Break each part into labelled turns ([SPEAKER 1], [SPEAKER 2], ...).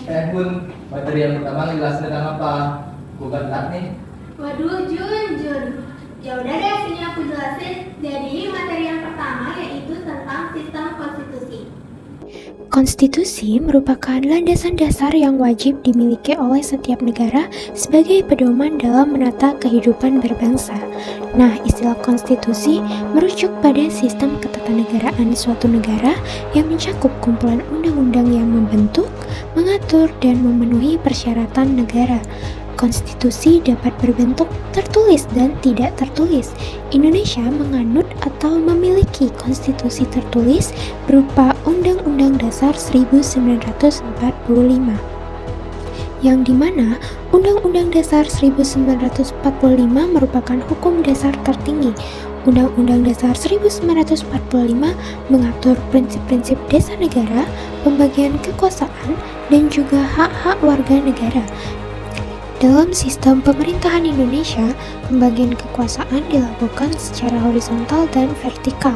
[SPEAKER 1] Bun, materi yang pertama ngejelasin tentang apa? Bukan telat nih.
[SPEAKER 2] Waduh, Jun. Ya udah deh, sini aku jelasin. Jadi materi yang pertama yaitu tentang sistem konstitusi.
[SPEAKER 3] Konstitusi merupakan landasan dasar yang wajib dimiliki oleh setiap negara sebagai pedoman dalam menata kehidupan berbangsa. Nah, istilah konstitusi merujuk pada sistem ketatanegaraan suatu negara yang mencakup kumpulan undang-undang yang membentuk, mengatur, dan memenuhi persyaratan negara. Konstitusi dapat berbentuk tertulis dan tidak tertulis. Indonesia menganut atau memiliki konstitusi tertulis berupa Undang-Undang Dasar 1945, yang dimana Undang-Undang Dasar 1945 merupakan hukum dasar tertinggi. Undang-Undang Dasar 1945 mengatur prinsip-prinsip dasar negara, pembagian kekuasaan, dan juga hak-hak warga negara. Dalam sistem pemerintahan Indonesia, pembagian kekuasaan dilakukan secara horizontal dan vertikal.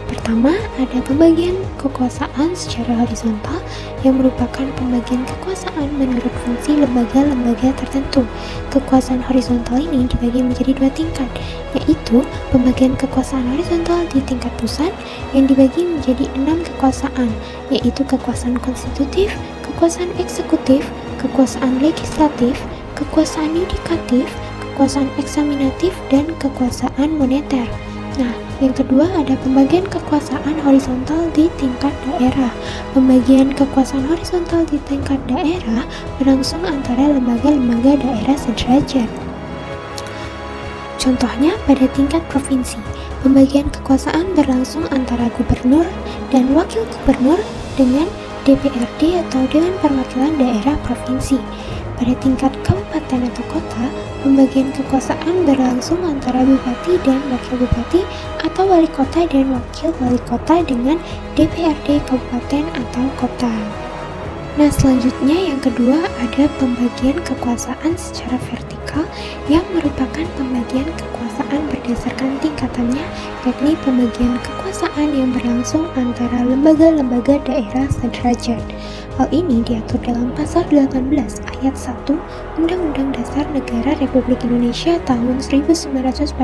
[SPEAKER 3] Pertama, ada pembagian kekuasaan secara horizontal yang merupakan pembagian kekuasaan menurut fungsi lembaga-lembaga tertentu. Kekuasaan horizontal ini dibagi menjadi dua tingkat, yaitu pembagian kekuasaan horizontal di tingkat pusat yang dibagi menjadi 6 kekuasaan, yaitu kekuasaan konstitutif, kekuasaan eksekutif, kekuasaan legislatif, kekuasaan yudikatif, kekuasaan eksaminatif, dan kekuasaan moneter. Nah, yang kedua ada pembagian kekuasaan horizontal di tingkat daerah. Pembagian kekuasaan horizontal di tingkat daerah berlangsung antara lembaga-lembaga daerah sederajat. Contohnya pada tingkat provinsi, pembagian kekuasaan berlangsung antara gubernur dan wakil gubernur dengan DPRD atau Dewan Perwakilan Daerah Provinsi. Pada tingkat kabupaten atau kota, pembagian kekuasaan berlangsung antara bupati dan wakil bupati atau wali kota dan wakil wali kota dengan DPRD kabupaten atau kota. Nah, selanjutnya yang kedua ada pembagian kekuasaan secara vertikal yang merupakan pembagian kekuasaan berdasarkan tingkatannya, yakni pembagian kekuasaan yang berlangsung antara lembaga-lembaga daerah sederajat. Hal ini diatur dalam Pasal 18 Ayat 1 Undang-Undang Dasar Negara Republik Indonesia tahun 1945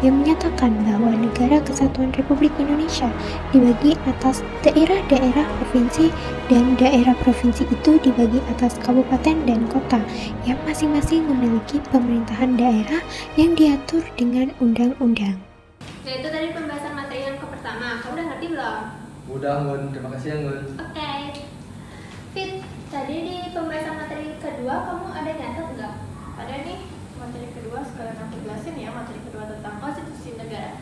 [SPEAKER 3] yang menyatakan bahwa Negara Kesatuan Republik Indonesia dibagi atas daerah-daerah provinsi dan daerah provinsi itu dibagi atas kabupaten dan kota yang masing-masing memiliki pemerintahan daerah yang diatur dengan undang-undang.
[SPEAKER 2] Nah, itu tadi pembahasan materi yang pertama. Kamu udah ngerti belum?
[SPEAKER 1] Udah, Ngun. Terima kasih ya, Ngun.
[SPEAKER 2] Oke. Fit, tadi di pembahasan materi kedua kamu ada nyatet nggak?
[SPEAKER 4] Ada nih, materi kedua sekalian aku jelasin ya, materi kedua tentang konstitusi negara.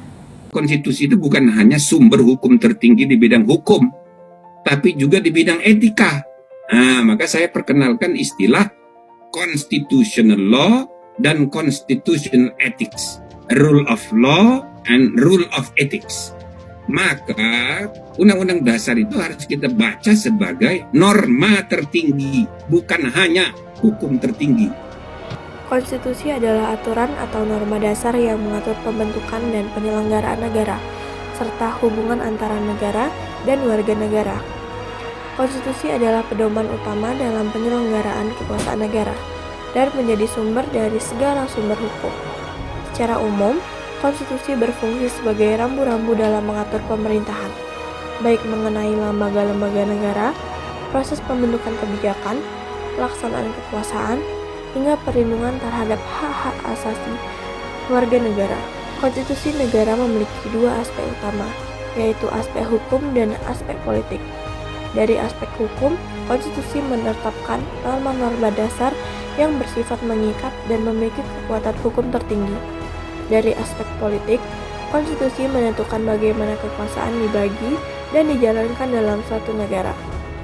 [SPEAKER 5] Konstitusi itu bukan hanya sumber hukum tertinggi di bidang hukum, tapi juga di bidang etika. Nah, maka saya perkenalkan istilah constitutional law dan constitutional ethics, rule of law and rule of ethics. Maka Undang-Undang Dasar itu harus kita baca sebagai norma tertinggi, bukan hanya hukum tertinggi.
[SPEAKER 4] Konstitusi adalah aturan atau norma dasar yang mengatur pembentukan dan penyelenggaraan negara, serta hubungan antara negara dan warga negara. Konstitusi adalah pedoman utama dalam penyelenggaraan kekuasaan negara dan menjadi sumber dari segala sumber hukum. Secara umum, konstitusi berfungsi sebagai rambu-rambu dalam mengatur pemerintahan, baik mengenai lembaga-lembaga negara, proses pembentukan kebijakan, pelaksanaan kekuasaan, hingga perlindungan terhadap hak-hak asasi warga negara. Konstitusi negara memiliki dua aspek utama, yaitu aspek hukum dan aspek politik. Dari aspek hukum, konstitusi menetapkan norma-norma dasar yang bersifat mengikat dan memiliki kekuatan hukum tertinggi. Dari aspek politik, konstitusi menentukan bagaimana kekuasaan dibagi dan dijalankan dalam suatu negara,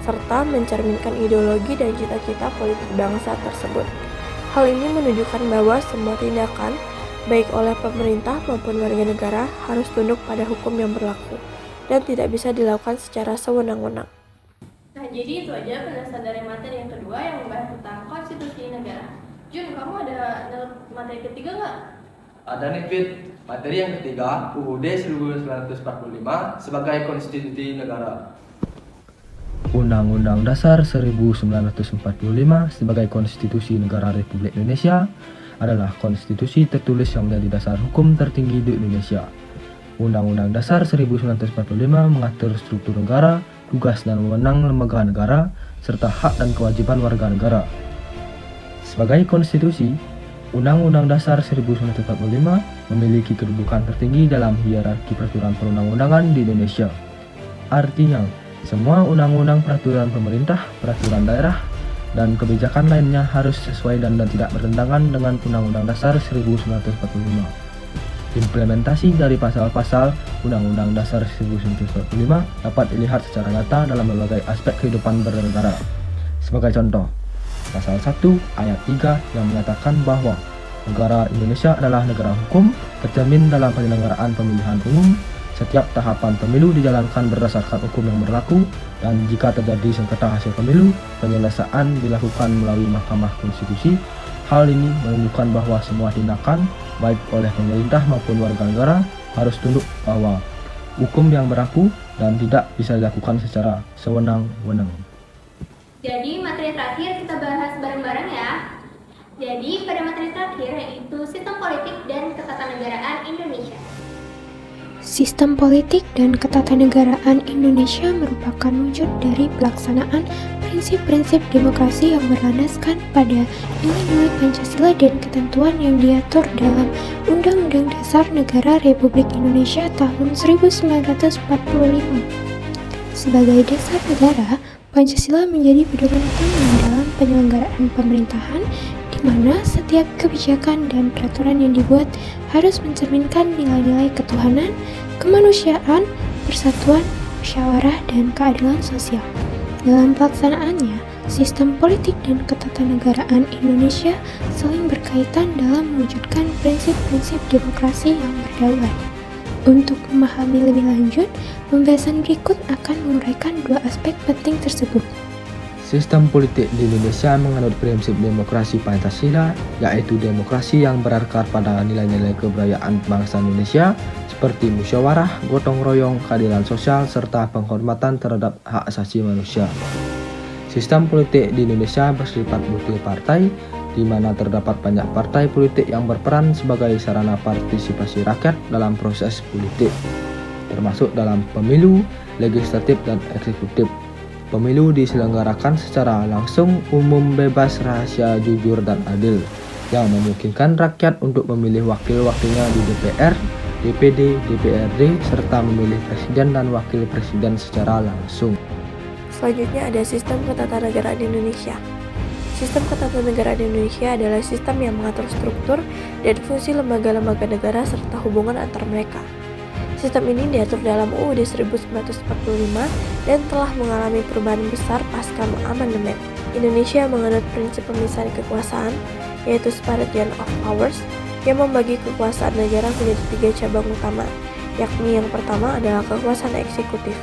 [SPEAKER 4] serta mencerminkan ideologi dan cita-cita politik bangsa tersebut. Hal ini menunjukkan bahwa semua tindakan, baik oleh pemerintah maupun warga negara, harus tunduk pada hukum yang berlaku dan tidak bisa dilakukan secara sewenang-wenang.
[SPEAKER 2] Nah, jadi itu aja penjelasan dari materi yang kedua yang membahas tentang konstitusi negara. Jun, kamu ada materi ketiga nggak?
[SPEAKER 1] Ada nih, Fit. Materi yang ketiga, UUD 1945 sebagai konstitusi negara.
[SPEAKER 6] Undang-Undang Dasar 1945 sebagai Konstitusi Negara Republik Indonesia adalah konstitusi tertulis yang menjadi dasar hukum tertinggi di Indonesia. Undang-Undang Dasar 1945 mengatur struktur negara, tugas dan wewenang lembaga negara, serta hak dan kewajiban warga negara. Sebagai konstitusi, Undang-Undang Dasar 1945 memiliki kedudukan tertinggi dalam hierarki peraturan perundang-undangan di Indonesia. Artinya, semua undang-undang, peraturan pemerintah, peraturan daerah, dan kebijakan lainnya harus sesuai dan tidak bertentangan dengan Undang-Undang Dasar 1945. Implementasi dari pasal-pasal Undang-Undang Dasar 1945 dapat dilihat secara nyata dalam berbagai aspek kehidupan bernegara. Sebagai contoh, Pasal 1 ayat 3 yang menyatakan bahwa negara Indonesia adalah negara hukum, terjamin dalam penyelenggaraan pemilihan umum. Setiap tahapan pemilu dijalankan berdasarkan hukum yang berlaku, dan jika terjadi sengketa hasil pemilu, penyelesaian dilakukan melalui Mahkamah Konstitusi. Hal ini menunjukkan bahwa semua tindakan, baik oleh pemerintah maupun warga negara, harus tunduk bahwa hukum yang berlaku dan tidak bisa dilakukan secara sewenang-wenang.
[SPEAKER 2] Jadi materi terakhir kita bahas bareng-bareng ya. Jadi pada materi terakhir yaitu sistem politik dan ketatanegaraan Indonesia.
[SPEAKER 3] Sistem politik dan ketatanegaraan Indonesia merupakan wujud dari pelaksanaan prinsip-prinsip demokrasi yang berlandaskan pada nilai-nilai Pancasila dan ketentuan yang diatur dalam Undang-Undang Dasar Negara Republik Indonesia tahun 1945. Sebagai dasar negara, Pancasila menjadi pedoman utama dalam penyelenggaraan pemerintahan, di mana setiap kebijakan dan peraturan yang dibuat harus mencerminkan nilai-nilai ketuhanan, kemanusiaan, persatuan, musyawarah, dan keadilan sosial. Dalam pelaksanaannya, sistem politik dan ketatanegaraan Indonesia saling berkaitan dalam mewujudkan prinsip-prinsip demokrasi yang berdaulat. Untuk memahami lebih lanjut, pembahasan berikut akan menguraikan dua aspek penting tersebut.
[SPEAKER 6] Sistem politik di Indonesia menganut prinsip demokrasi Pancasila, yaitu demokrasi yang berakar pada nilai-nilai kebudayaan bangsa Indonesia seperti musyawarah, gotong royong, keadilan sosial, serta penghormatan terhadap hak asasi manusia. Sistem politik di Indonesia bersifat multipartai, di mana terdapat banyak partai politik yang berperan sebagai sarana partisipasi rakyat dalam proses politik, termasuk dalam pemilu, legislatif, dan eksekutif. Pemilu diselenggarakan secara langsung, umum, bebas, rahasia, jujur, dan adil, yang memungkinkan rakyat untuk memilih wakil-wakilnya di DPR, DPD, DPRD, serta memilih presiden dan wakil presiden secara langsung.
[SPEAKER 4] Selanjutnya ada sistem ketatanegaraan Indonesia. Sistem ketatanegaraan Indonesia adalah sistem yang mengatur struktur dan fungsi lembaga-lembaga negara serta hubungan antar mereka. Sistem ini diatur dalam UUD 1945 dan telah mengalami perubahan besar pasca amandemen. Indonesia menganut prinsip pemisahan kekuasaan, yaitu separation of powers, yang membagi kekuasaan negara menjadi 3 cabang utama, yakni yang pertama adalah kekuasaan eksekutif,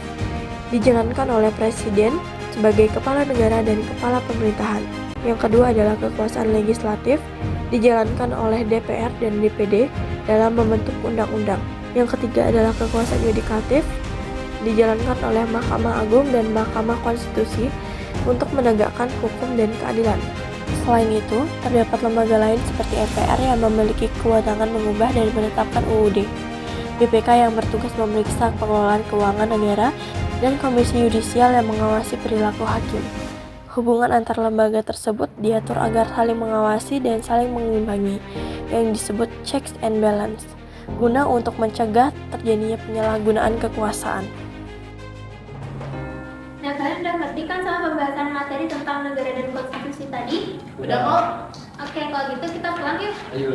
[SPEAKER 4] dijalankan oleh presiden sebagai kepala negara dan kepala pemerintahan. Yang kedua adalah kekuasaan legislatif, dijalankan oleh DPR dan DPD dalam membentuk undang-undang. Yang ketiga adalah kekuasaan yudikatif, dijalankan oleh Mahkamah Agung dan Mahkamah Konstitusi untuk menegakkan hukum dan keadilan. Selain itu, terdapat lembaga lain seperti MPR yang memiliki kewenangan mengubah dan menetapkan UUD, BPK yang bertugas memeriksa pengelolaan keuangan negara, dan Komisi Yudisial yang mengawasi perilaku hakim. Hubungan antar lembaga tersebut diatur agar saling mengawasi dan saling mengimbangi, yang disebut checks and balance, guna untuk mencegah terjadinya penyalahgunaan kekuasaan.
[SPEAKER 2] Nah, kalian udah ngerti kan sama pembahasan materi tentang negara dan konstitusi tadi?
[SPEAKER 1] Udah kok.
[SPEAKER 2] Oke, kalau gitu kita pulang yuk.
[SPEAKER 1] Ayo.